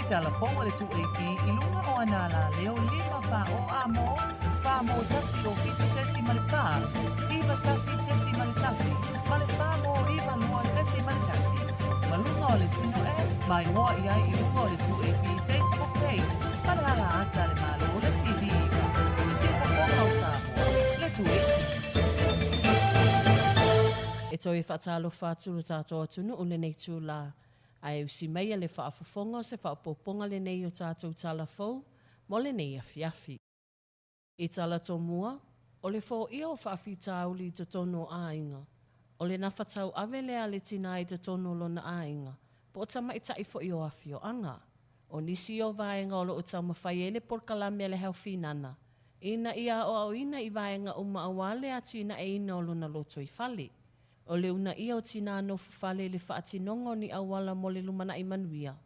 TALAFOU o le TU'AP I lunga o ana la leo 5 fa mo tasi o fitu tesi ma le fa. Iwa tasi tesi ma le tasi. Ma le fa mo iwa noa tesi ma le tasi. Ma lunga o le sino e, mai ngoa I ai I lunga o le TU'AP Facebook page. Ma le ala ata le malo o le TV ika. Le si fofonga o Sāmoa, le TU'AP. E toi whaatalo whātulu tātou atunu o le nei tū la. Ai usi mai le whaafafonga se whaapoponga le nei o tātou TALAFOU, mo le nei AFIAFI. I tala tō mua, o le fō ia o whaafi tāuli to tono āinga. O le na whatau awe lea le tina I to tono lona āinga, po o tama I tai fo I o afio'aga. O nisi o vaenga o lo o tau mawhai e le polokalame le hau whinana. Ina ia o ina I vaenga o maawale a tina e ina o lona loto I fale. O le una ia o tina no fufale le whaatinongo ni awala mo le lumana I manuia.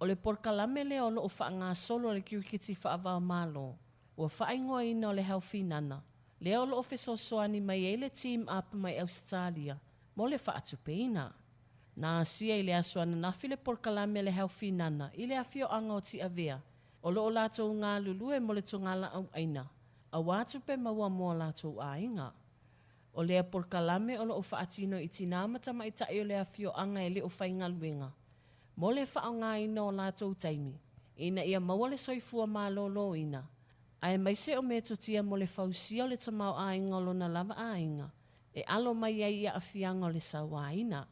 O le polokalame le o lo o whaanga solo le kirikiti whaavao malo. Ua whaingoa ina o le hau whinana. Le o lo o fesosoani mai e le team up mai Australia. Mo le whaatupeina. Na āsia I le ASO nafi le polokalame le hau whinana. I le afio'aga o Ti'avea. O lo o lātou ngā lulue mo le tongala auaina. A wātupe maua mo lātou āinga. O lea polokalame o lo o whaatino I tina matama I tae o le afio'aga e le o whaingaluenga. Mo le whaonga ina o lātou taimi. Ina ia maua le soifua mālolo ina. Ai mai se o me totia mo le fausia o le tamau ainga o lona lava ainga. E alo mai ai ia afianga o le sauaina.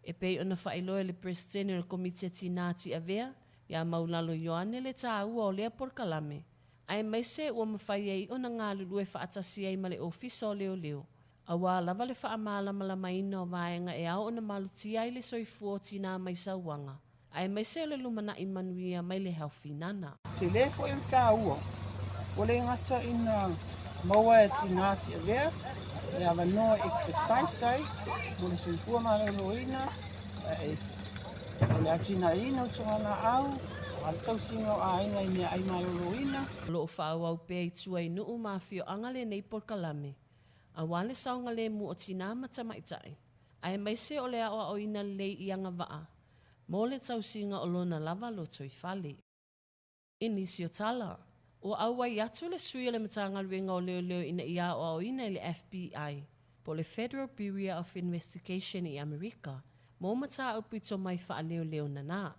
E pei ona whailoe le presidente o le komite tina Ti'avea, ia maulalo Ioane le tāua o lea polokalame. Ai mai se ua mawhai ai ona ngā lulue whaatasi ai ma le ofisa o leoleo. Awa lava le whaamala malamaina o vaenga e au ona maluti ai le soifua o tina mai sauanga. Ai mai se le lumana I manuia mai le hau whinana. Se le fo I tāua. O le ngata ina maua e tina Ti'avea. E awa noa exercise ai. Mo le soifua maloloina. O le atina ina o tongana au. Al tau singa o ainga I mea ai maloloina. Lo o whaawau pēi tua I nuu mafio'aga le nei polokalame. A wale saunga le mu o tina matamaitai. Ai mai se o le awa o ina le I anga waa. Mo le tau singa o lona lava loto I fale. I nisi o tala. O auai atu le sui le Matagaluega o leoleo ina ia o ina le FBI. Po le Federal Bureau of Investigation I Amerika. Mo mata upi tomai leoleo nana.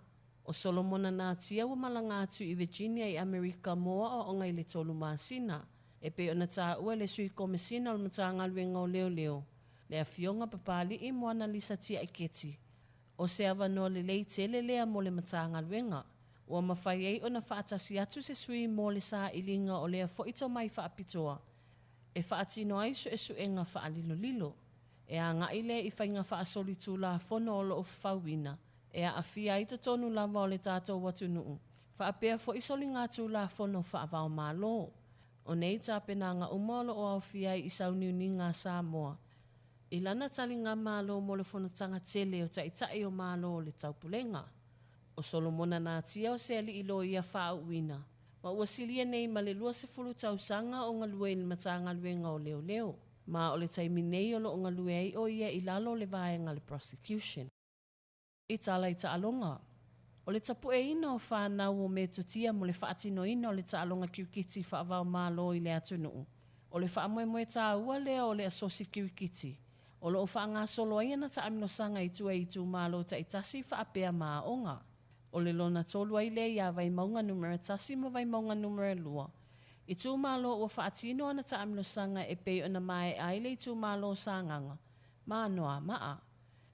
O Solomona na tia wa malanga atu I Virginia I Amerika moa o ngai le tolu masina. E pe ona tā ua le sui komisina o le Matagaluega o leoleo. Le afioga papali I moana lisa tia iketi. O se awa no le lei tele lea mo le Matagaluega. Ua mawhai ei ona whaatasi atu se sui mo le sā ilinga o lea fo ito mai whaapitoa. E whaatino ai su e suenga whaalilo lilo. E a ngai le I whainga whaasoli tū la fono o lo o whauina. E a awhia I to tonu lava o le tātou watu nuu. Whaapea fo isoli ngā tū la fono whaavao mālo. O nei tāpena ngā umalo o awhia I sauniuni ngā Sāmoa. I lana tali ngā mālo mo le whanatanga tele o taitai o mālo o le taupulenga. O Solomona nā tia o se ali ilo ia whaauina. Ma ua silia nei ma le 20 tausanga o ngā lue I Matagaluega o leoleo. Ma o le taimi nei o lo ngā lue ai o ia I lalo le vaenga le prosecution. I tala I taalonga. O le tapu e ina o fānau o me tutia mo le whaatino ina o le taalonga kirikiti whaavao mālo I le atunuu. O le whaamoemoe tā ua lea o le asosi kirikiti. O lo o whaanga solo ai ana ta amino sanga I tua I tu mālo ta itasi whaapea maaonga. O le lona tolu ai lea ia vai maunga numera tasi mo vai maunga numera lua. I tu mālo o whaatino ana ta amino sanga e pei ona mai ai le I tu mālo sanganga. Mānoa maa.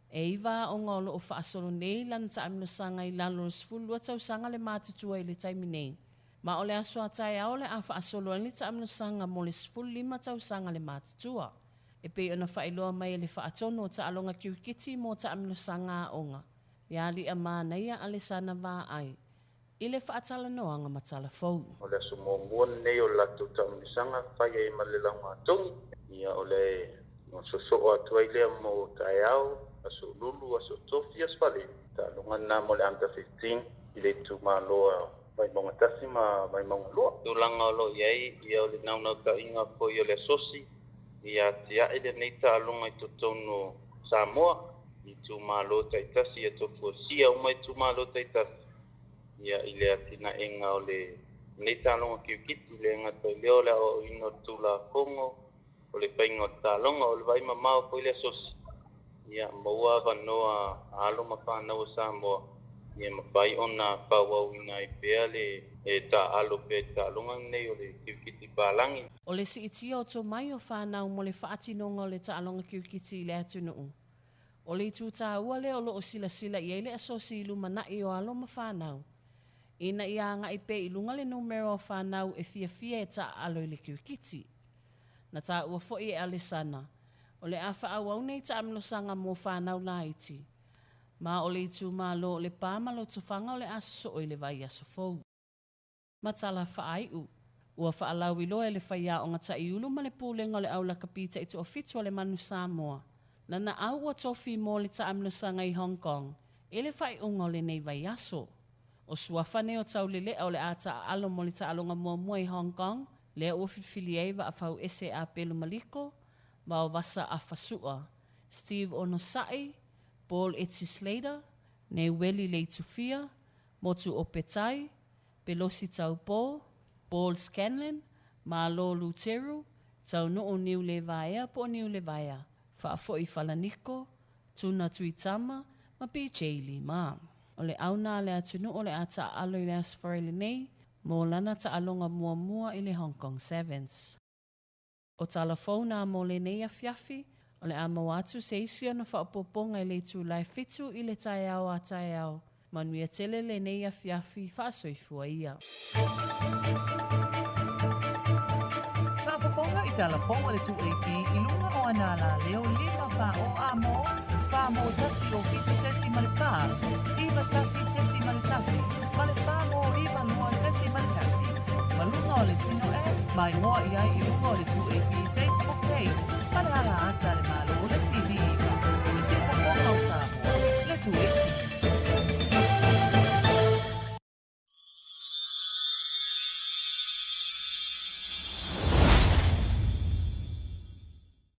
E iwa o ngā lo o whaasolo nei lana ta amino sanga I lalo sfulu tau sanga le mātutua I le taimi nei. Ma o le aso atai ao le a whaasolo ni ta amino sanga mo le sfulu 5 tau sanga le mātutua. E pei ona whailoa mai le whaatono ta alonga kirikiti mo ta amino sanga onga. Ia li a mānaia ale sana vā ai. I le whaatala noanga ma TALAFOU. O le aso mōmuan nei o lato ta amino sanga whai e ma le launga atongi. Ia o le soso atu ai lea mo tae au. Aso lulu, aso tofi, asfale. Ta lunga na mo le under 15. I le tu māloa vai maunga tasi ma vai maunga lua. Tūlanga o lo iai, ia o le naunau ta inga po i o le asosi. Ia tia ele nei ta alunga I totono Sāmoa. I tu mālo taitasi, ia tofu sia uma I tu mālo taitasi. ia i le atina enga o le nei talonga kirikiti le ngata i leo le o ino tula kongo o le whainga o talonga o le vai mamao po i le sosi. Ia maua wanoa alo ma fānau o Sāmoa. Ia mawhai ona whauau ina i pēa le tā alo pēa talonga nei o le kirikiti pālangi. O le si itia o tomai o whānau mo le whaatinonga o le taalonga kirikiti le atunuu. O le itu tāua le o loo sila i eile asosi ilu manai o alo ma whānau. Ina ia anga i pē ilunga le numero o whānau e fia e ta alo i le kirikiti. Na tā ua fo'i e ale sana. O le awha au nei ta amlosanga mo whānau la iti. Ma o le itu malo o le pāmalo tufanga o le aso o i le vaiaso fou. Matala whaaiu. Ua whaalau ilo e le whaia o ngata iulu ma le pūlenga o le aula kapita i tu ofitu o le manu Sāmoa. Na na au ua tofi mo le ta amlosanga i Hong Kong. E le whai unga o le nei vaiaso. O suafane o tau le o le ata alo mo le ta alonga mua i Hong Kong. Le ua whiwhili eiva a whau ese a pelu maliko. Ma o vasa a fasua. Steve Onosai, Paul Slater, ne weli le tufia, motu o petai, pelosi tau po, Paul Scanlon, ma lo luteru, tau no o niu le vaia po niu le vaia, whaafo i falaniko, tuna tuitama, ma PJ Lima. O le auna le atunu o le ata alo i le asfarele nei, mo lana ta alonga mua i le Hong Kong Sevens. O TALAFOU na mo le nei AFIAFI, o le amawatu se isi ona whaapoponga i le tu lai fitu i le taiao a taiao, manuia tele le nei AFIAFI whaasoifua ia. Whaapoponga i TALAFOU o le tu AP i lunga o anala leo lima wha o amo, wha mo tasi o fitu tesi male wha, iwa tasi tesi male tasi, male wha mo iwa noa tesi male tasi. Malunga o le sino e, mai ngoa i ai i lunga o le 2AP Facebook page, palala ata le malo o le TV iwa. I si whaponga o Sāmoa, le 2AP.